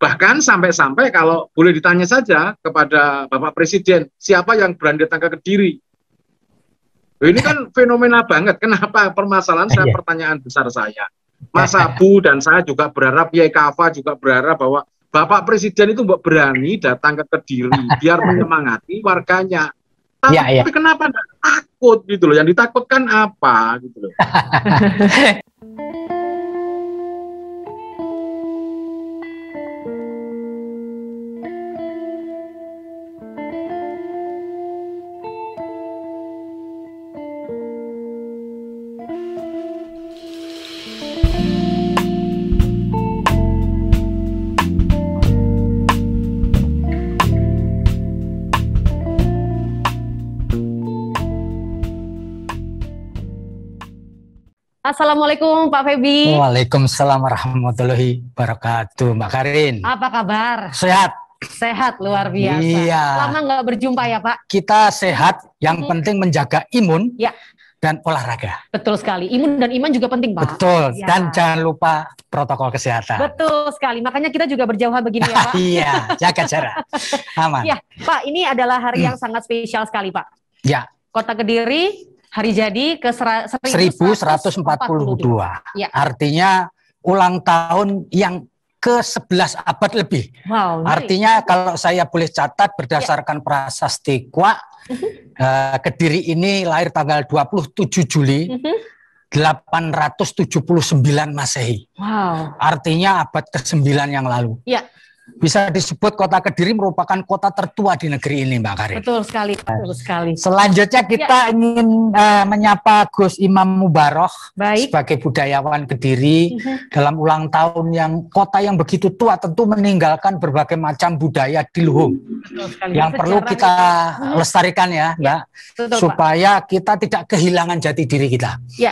Bahkan sampai-sampai kalau boleh ditanya saja kepada Bapak Presiden, siapa yang berani datang ke Kediri? Ini kan fenomena banget. Kenapa permasalahan saya, pertanyaan besar saya. Mas Abu dan saya juga berharap, Yai Kafa juga berharap bahwa Bapak Presiden itu berani datang ke Kediri biar menyemangati warganya. Tapi kenapa enggak takut gitu loh? Yang ditakutkan apa gitu loh? Assalamualaikum Pak Feby. Waalaikumsalam warahmatullahi wabarakatuh, Mbak Karin. Apa kabar? Sehat. Sehat, luar biasa. Iya. Lama nggak berjumpa ya Pak? Kita sehat, yang penting menjaga imun dan olahraga. Betul sekali, imun dan iman juga penting Pak. Betul, dan jangan lupa protokol kesehatan. Betul sekali, makanya kita juga berjauhan begini ya Pak. Iya, jaga jarak, aman. Ya Pak, ini adalah hari yang sangat spesial sekali Pak. Ya. Kota Kediri, hari jadi ke 1142. Ya. Artinya ulang tahun yang ke-11 abad lebih. Wow. Artinya kalau saya boleh catat berdasarkan prasasti Kwa, Kediri ini lahir tanggal 27 Juli 879 Masehi. Wow. Artinya abad ke-9 yang lalu. Ya. Bisa disebut kota Kediri merupakan kota tertua di negeri ini, Mbak Karin. Betul sekali, betul sekali. Selanjutnya kita ingin menyapa Gus Imam Mubarok sebagai budayawan Kediri dalam ulang tahun yang kota yang begitu tua, tentu meninggalkan berbagai macam budaya di Luhung yang perlu kita lestarikan ya, Mbak, supaya kita tidak kehilangan jati diri kita. Ya.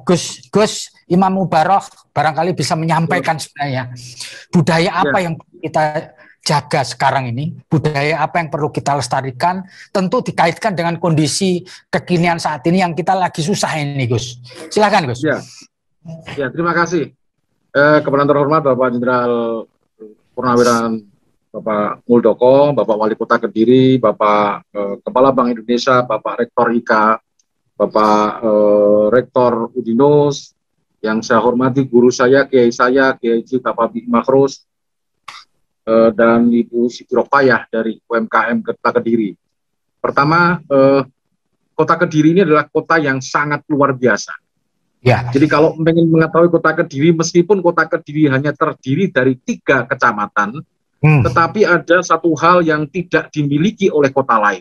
Gus Imam Mubarok barangkali bisa menyampaikan sebenarnya budaya apa yang kita jaga sekarang ini, budaya apa yang perlu kita lestarikan, tentu dikaitkan dengan kondisi kekinian saat ini yang kita lagi susah ini, Gus. Silakan, Gus. Ya, terima kasih. Kepada terhormat Bapak Jenderal Purnawirawan Bapak Muldoko, Bapak Wali Kota Kediri, Bapak Kepala Bank Indonesia, Bapak Rektor IKA, Bapak Rektor Udinus, yang saya hormati guru saya, Kiai Haji Bapak Bi Makrus, dan Ibu Siti Rokayah dari UMKM Kota Kediri. Pertama, Kota Kediri ini adalah kota yang sangat luar biasa. Ya. Jadi kalau ingin mengetahui Kota Kediri, meskipun Kota Kediri hanya terdiri dari 3 kecamatan, tetapi ada satu hal yang tidak dimiliki oleh kota lain.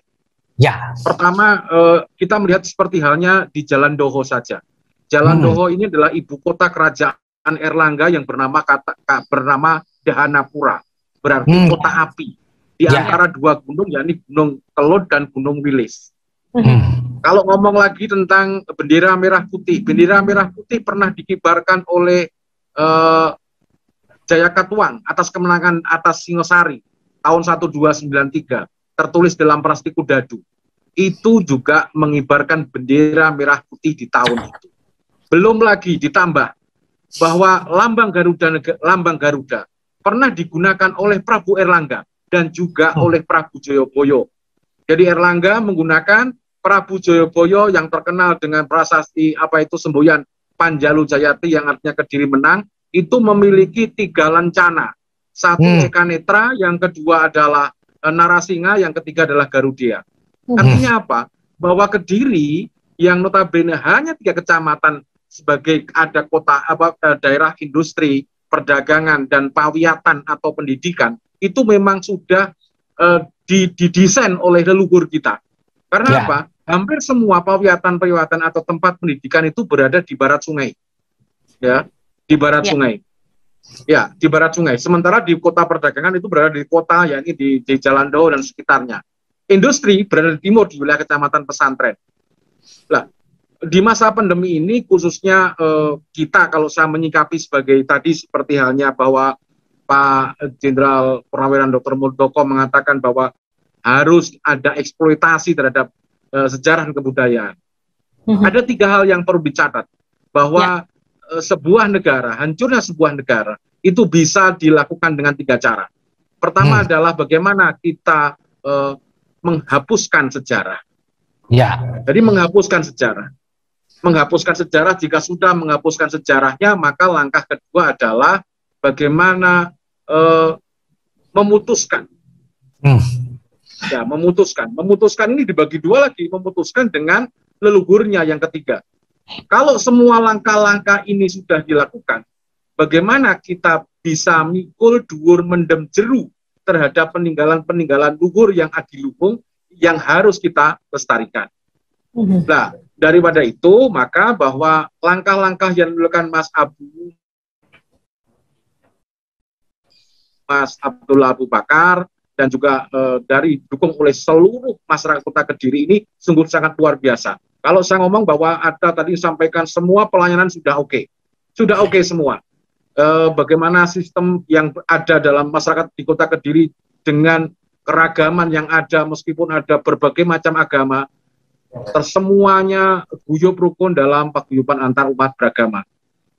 Ya. Pertama, kita melihat seperti halnya di Jalan Doho saja. Jalan Doho ini adalah ibu kota kerajaan Erlangga yang bernama Dahanapura, berarti kota api di antara 2 gunung, yakni Gunung Kelud dan Gunung Wilis. Kalau ngomong lagi tentang bendera merah putih pernah dikibarkan oleh Jayakatwang atas kemenangan atas Singosari tahun 1293. Tertulis dalam Prasasti Kudadu, itu juga mengibarkan bendera merah putih di tahun itu. Belum lagi ditambah bahwa lambang Garuda pernah digunakan oleh Prabu Erlangga dan juga oleh Prabu Joyoboyo. Jadi Erlangga menggunakan, Prabu Joyoboyo yang terkenal dengan prasasti semboyan Panjalu Jayati yang artinya Kediri menang, itu memiliki 3 lencana. 1 Ekanetra, yang kedua adalah Narasinga, yang ketiga adalah Garudia. Artinya apa? Bahwa Kediri yang notabene hanya 3 kecamatan sebagai ada kota daerah industri, perdagangan dan pawiatan atau pendidikan, itu memang sudah didesain oleh leluhur kita. Karena apa? Hampir semua pawiatan atau tempat pendidikan itu berada di barat sungai. Ya, di barat sungai. Ya, di barat sungai. Sementara di kota perdagangan itu berada di kota, yakni di Jalan Doho dan sekitarnya. Industri berada di timur, di wilayah Kecamatan Pesantren. Nah, di masa pandemi ini khususnya kita, kalau saya menyikapi sebagai tadi seperti halnya bahwa Pak Jenderal Purnawirawan Dr. Muldoko mengatakan bahwa harus ada eksploitasi terhadap sejarah dan kebudayaan. Ada 3 hal yang perlu dicatat, bahwa sebuah negara, hancurnya sebuah negara itu bisa dilakukan dengan 3 cara. Pertama adalah bagaimana kita menghapuskan sejarah. Ya. Jadi menghapuskan sejarah. Menghapuskan sejarah, jika sudah menghapuskan sejarahnya, maka langkah kedua adalah bagaimana memutuskan. Ya, memutuskan. Memutuskan ini dibagi 2 lagi, memutuskan dengan leluhurnya yang ketiga. Kalau semua langkah-langkah ini sudah dilakukan, bagaimana kita bisa mikul dhuwur mendem jeru terhadap peninggalan-peninggalan luhur yang adiluhung yang harus kita lestarikan. Nah, daripada itu, maka bahwa langkah-langkah yang dilakukan Mas Abdullah Abu Bakar dan juga didukung oleh seluruh masyarakat Kota Kediri ini sungguh sangat luar biasa. Kalau saya ngomong bahwa ada tadi sampaikan semua pelayanan sudah oke. Sudah oke semua. Bagaimana sistem yang ada dalam masyarakat di Kota Kediri dengan keragaman yang ada, meskipun ada berbagai macam agama, tersemuanya guyub rukun dalam paguyuban antar umat beragama.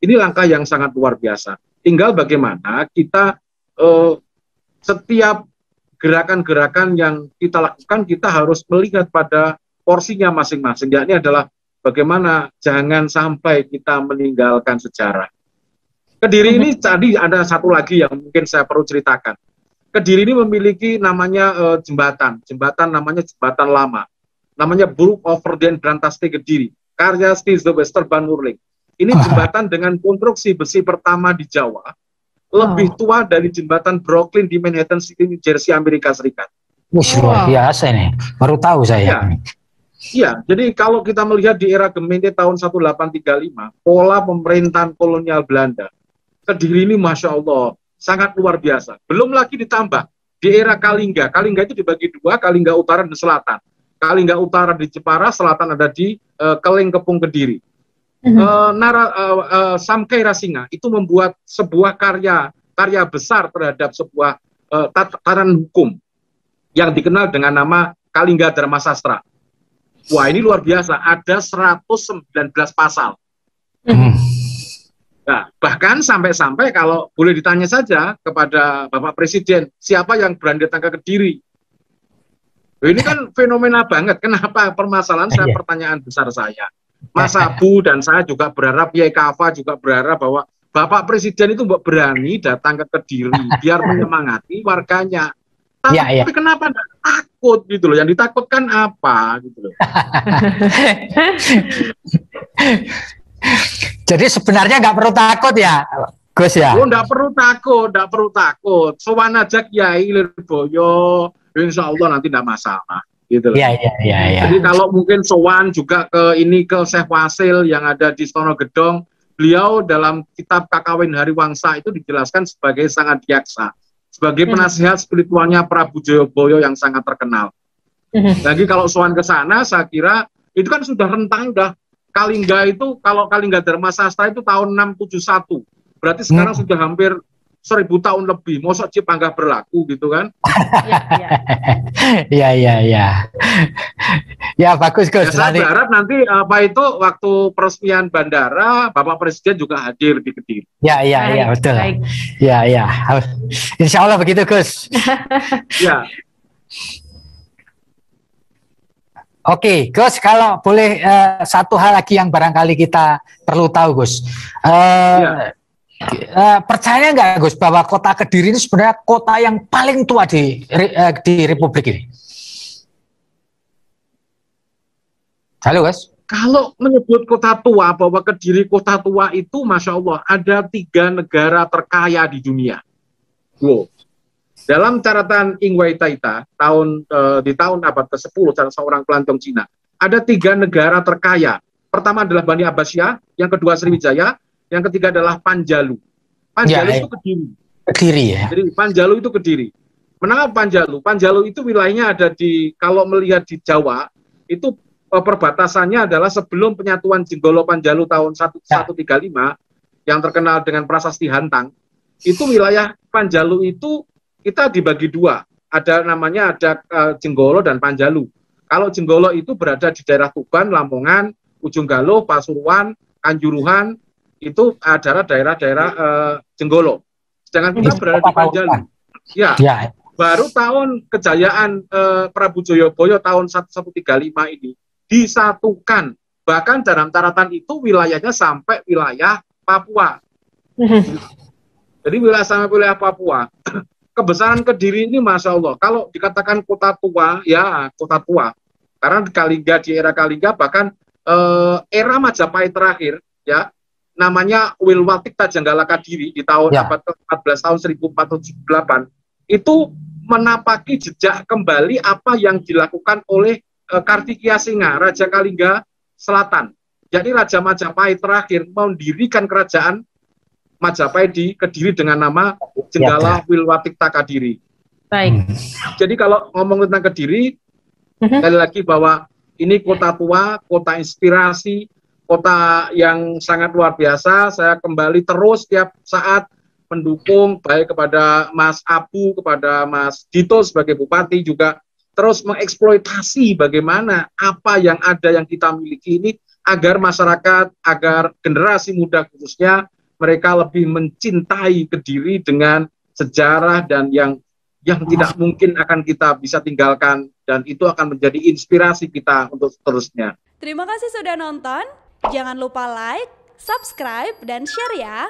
Ini langkah yang sangat luar biasa. Tinggal bagaimana kita setiap gerakan-gerakan yang kita lakukan, kita harus melihat pada porsinya masing-masing. Yakni adalah bagaimana jangan sampai kita meninggalkan sejarah. Kediri ini tadi ada satu lagi yang mungkin saya perlu ceritakan. Kediri ini memiliki namanya jembatan namanya Jembatan Lama. Namanya Brook Over Den Brantaste Kediri, karya Steve Westerban Murling. Ini jembatan dengan konstruksi besi pertama di Jawa, lebih tua dari jembatan Brooklyn di Manhattan City, New Jersey, Amerika Serikat. Luar biasa nih, baru tahu saya. Iya, jadi kalau kita melihat di era Gemeente tahun 1835, pola pemerintahan kolonial Belanda, Kediri ini Masya Allah, sangat luar biasa. Belum lagi ditambah, di era Kalingga itu dibagi 2, Kalingga Utara dan Selatan. Kalingga Utara di Jepara, Selatan ada di Keleng Kepung Kediri. Samkai Rasinga itu membuat sebuah karya besar terhadap sebuah tatanan hukum yang dikenal dengan nama Kalingga Dharma Sastra. Wah, ini luar biasa, ada 119 pasal. Nah, bahkan sampai-sampai kalau boleh ditanya saja kepada Bapak Presiden, siapa yang berani datang ke Kediri? Ini kan fenomena banget. Kenapa permasalahan saya, pertanyaan besar saya. Mas Abu dan saya juga berharap, Yai Kafa juga berharap bahwa Bapak Presiden itu berani datang ke Kediri biar menyemangati warganya. Tapi kenapa enggak takut gitu loh? Yang ditakutkan apa gitu loh? Jadi sebenarnya nggak perlu takut ya, Gus ya? Oh, nggak perlu takut. Sowan aja Kiai Lirboyo, insya Allah nanti nggak masalah. Gitu loh. Iya. Jadi kalau mungkin sowan juga ke Syekh Wasil yang ada di Stonogedong, beliau dalam kitab Kakawin Hariwangsa itu dijelaskan sebagai sangat yaksa, sebagai penasihat spiritualnya Prabu Jayabaya yang sangat terkenal. Lagi kalau sowan ke sana, saya kira itu kan sudah rentang, udah Kalingga itu, kalau Kalingga Dharma Sastra itu tahun 671, berarti sekarang sudah hampir 1000 tahun lebih. Mosok Jepang nggak berlaku gitu kan? Iya. Ya bagus Gus. Saya berharap nanti itu waktu peresmian bandara, Bapak Presiden juga hadir di Kediri. Iya betul. Iya. Insya Allah begitu Gus. Ya. Oke, Gus, kalau boleh satu hal lagi yang barangkali kita perlu tahu, Gus. Percaya nggak, Gus, bahwa kota Kediri ini sebenarnya kota yang paling tua di Republik ini? Halo, Gus. Kalau menyebut kota tua, bahwa Kediri kota tua itu, Masya Allah, ada 3 negara terkaya di dunia. Wow. Dalam catatan Ingwei Taita di tahun abad ke-10, seorang pelancong Cina, ada 3 negara terkaya. Pertama adalah Bani Abbasiyah, yang kedua Sriwijaya, yang ketiga adalah Panjalu. Panjalu itu Kediri. Kediri ya. Jadi Panjalu itu Kediri. Menangkap Panjalu? Panjalu itu wilayahnya ada kalau melihat di Jawa, itu perbatasannya adalah sebelum penyatuan Jenggolo Panjalu tahun 1135, yang terkenal dengan Prasasti Hantang. Itu wilayah Panjalu itu kita dibagi 2, ada Jenggolo dan Panjalu. Kalau Jenggolo itu berada di daerah Tuban, Lamongan, Ujung Galuh, Pasuruan, Kanjuruhan, itu adalah daerah-daerah Jenggolo. Sedangkan kita berada di Panjalu. Ya. Baru tahun kejayaan Prabu Joyoboyo tahun 1135 ini disatukan. Bahkan dalam catatan itu wilayahnya sampai wilayah Papua. Jadi wilayah sampai wilayah Papua. Kebesaran Kediri ini Masya Allah. Kalau dikatakan kota tua, ya kota tua. Karena di era Kalingga bahkan era Majapahit terakhir, ya namanya Wilwatik Tajanggala Kadiri di tahun abad ke-14 tahun 1478 itu menapaki jejak kembali apa yang dilakukan oleh Kartikia Singa, Raja Kalingga Selatan. Jadi Raja Majapahit terakhir mendirikan kerajaan Majapahit di Kediri dengan nama Jenggala Wilwatikta Kadiri. Baik. Jadi kalau ngomong tentang Kediri, sekali lagi bahwa ini kota tua, kota inspirasi, kota yang sangat luar biasa. Saya kembali terus setiap saat mendukung baik kepada Mas Abu, kepada Mas Dito sebagai Bupati, juga terus mengeksploitasi bagaimana apa yang ada yang kita miliki ini agar masyarakat, agar generasi muda khususnya mereka lebih mencintai Kediri dengan sejarah dan yang tidak mungkin akan kita bisa tinggalkan, dan itu akan menjadi inspirasi kita untuk seterusnya. Terima kasih sudah nonton. Jangan lupa like, subscribe, dan share ya.